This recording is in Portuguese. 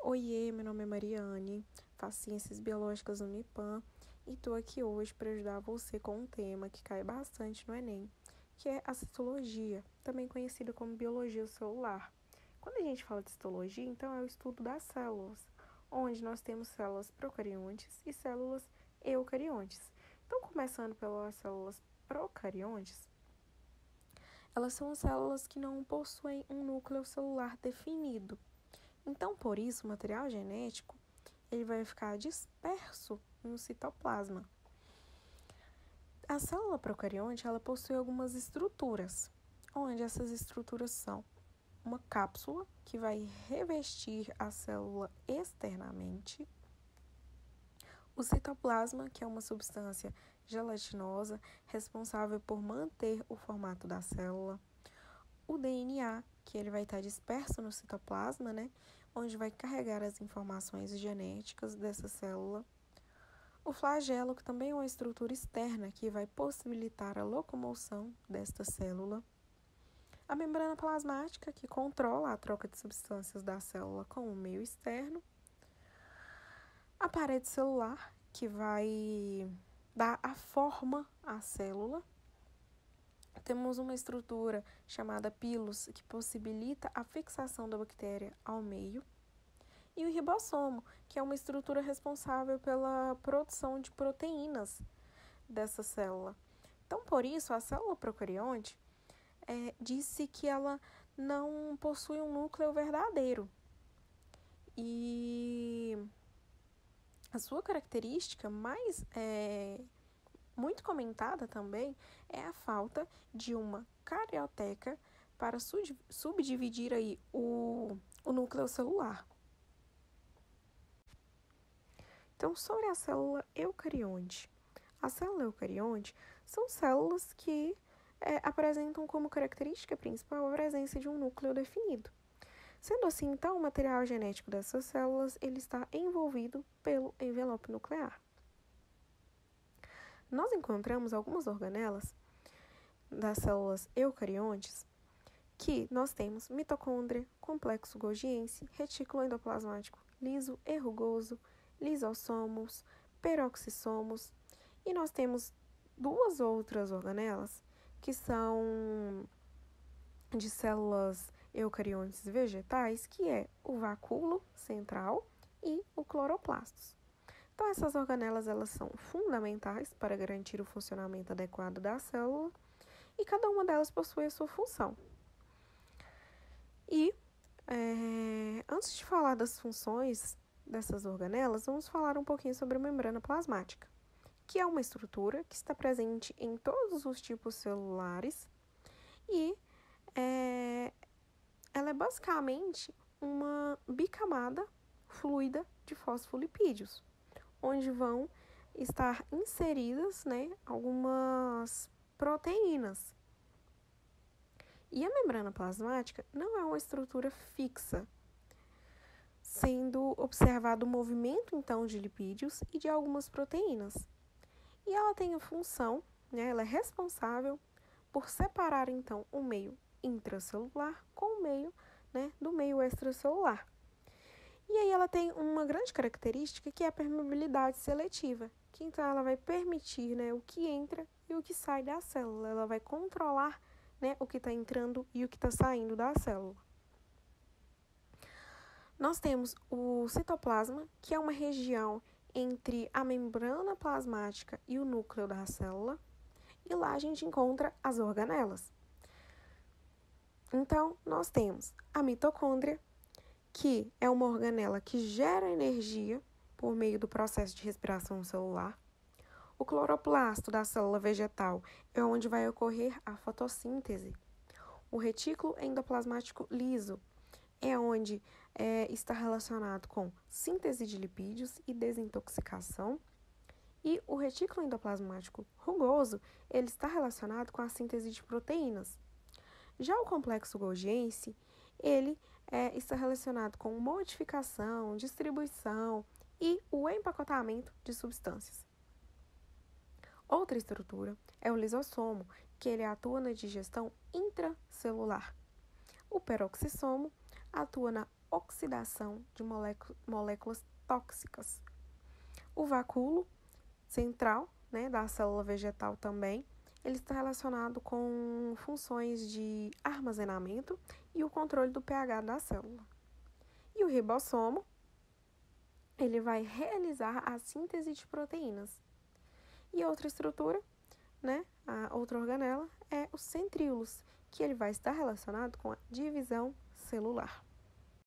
Oiê, meu nome é Mariane, faço Ciências Biológicas no Unipam e estou aqui hoje para ajudar você com um tema que cai bastante no Enem, que é a citologia, também conhecida como biologia celular. Quando a gente fala de citologia, então é o estudo das células, onde nós temos células procariontes e células eucariontes. Então, começando pelas células procariontes, elas são células que não possuem um núcleo celular definido. Então, por isso, o material genético ele vai ficar disperso no citoplasma. A célula procarionte ela possui algumas estruturas, onde essas estruturas são uma cápsula que vai revestir a célula externamente, o citoplasma, que é uma substância gelatinosa responsável por manter o formato da célula, o DNA, que ele vai estar disperso no citoplasma, onde vai carregar as informações genéticas dessa célula. O flagelo, que também é uma estrutura externa que vai possibilitar a locomoção desta célula. A membrana plasmática, que controla a troca de substâncias da célula com o meio externo. A parede celular, que vai dar a forma à célula. Temos uma estrutura chamada pilus, que possibilita a fixação da bactéria ao meio. E o ribossomo, que é uma estrutura responsável pela produção de proteínas dessa célula. Então, por isso, a célula procarionte disse que ela não possui um núcleo verdadeiro. E a sua característica mais muito comentada também é a falta de uma carioteca para subdividir aí o núcleo celular. Então, sobre a célula eucarionte. A célula eucarionte são células que apresentam como característica principal a presença de um núcleo definido. Sendo assim, então, o material genético dessas células ele está envolvido pelo envelope nuclear. Nós encontramos algumas organelas das células eucariontes que nós temos mitocôndria, complexo golgiense, retículo endoplasmático liso e rugoso, lisossomos, peroxissomos, e nós temos duas outras organelas que são de células eucariontes vegetais, que é o vacúolo central e o cloroplastos. Então, essas organelas elas são fundamentais para garantir o funcionamento adequado da célula e cada uma delas possui a sua função. E, antes de falar das funções dessas organelas, vamos falar um pouquinho sobre a membrana plasmática, que é uma estrutura que está presente em todos os tipos celulares e ela é basicamente uma bicamada fluida de fosfolipídios, onde vão estar inseridas algumas proteínas. E a membrana plasmática não é uma estrutura fixa, sendo observado o movimento, então, de lipídios e de algumas proteínas. E ela tem a função, ela é responsável por separar, então, o meio intracelular com o meio, do meio extracelular. E aí ela tem uma grande característica que é a permeabilidade seletiva, que então ela vai permitir o que entra e o que sai da célula. Ela vai controlar o que está entrando e o que está saindo da célula. Nós temos o citoplasma, que é uma região entre a membrana plasmática e o núcleo da célula, e lá a gente encontra as organelas. Então, nós temos a mitocôndria, que é uma organela que gera energia por meio do processo de respiração celular. O cloroplasto da célula vegetal é onde vai ocorrer a fotossíntese. O retículo endoplasmático liso é onde está relacionado com síntese de lipídios e desintoxicação. E o retículo endoplasmático rugoso, ele está relacionado com a síntese de proteínas. Já o complexo golgiense, ele está relacionado com modificação, distribuição e o empacotamento de substâncias. Outra estrutura é o lisossomo, que ele atua na digestão intracelular. O peroxissomo atua na oxidação de moléculas tóxicas. O vacúolo central, né, da célula vegetal também, ele está relacionado com funções de armazenamento e o controle do pH da célula. E o ribossomo, ele vai realizar a síntese de proteínas. E outra estrutura, né, a outra organela, é o centríolos, que ele vai estar relacionado com a divisão celular.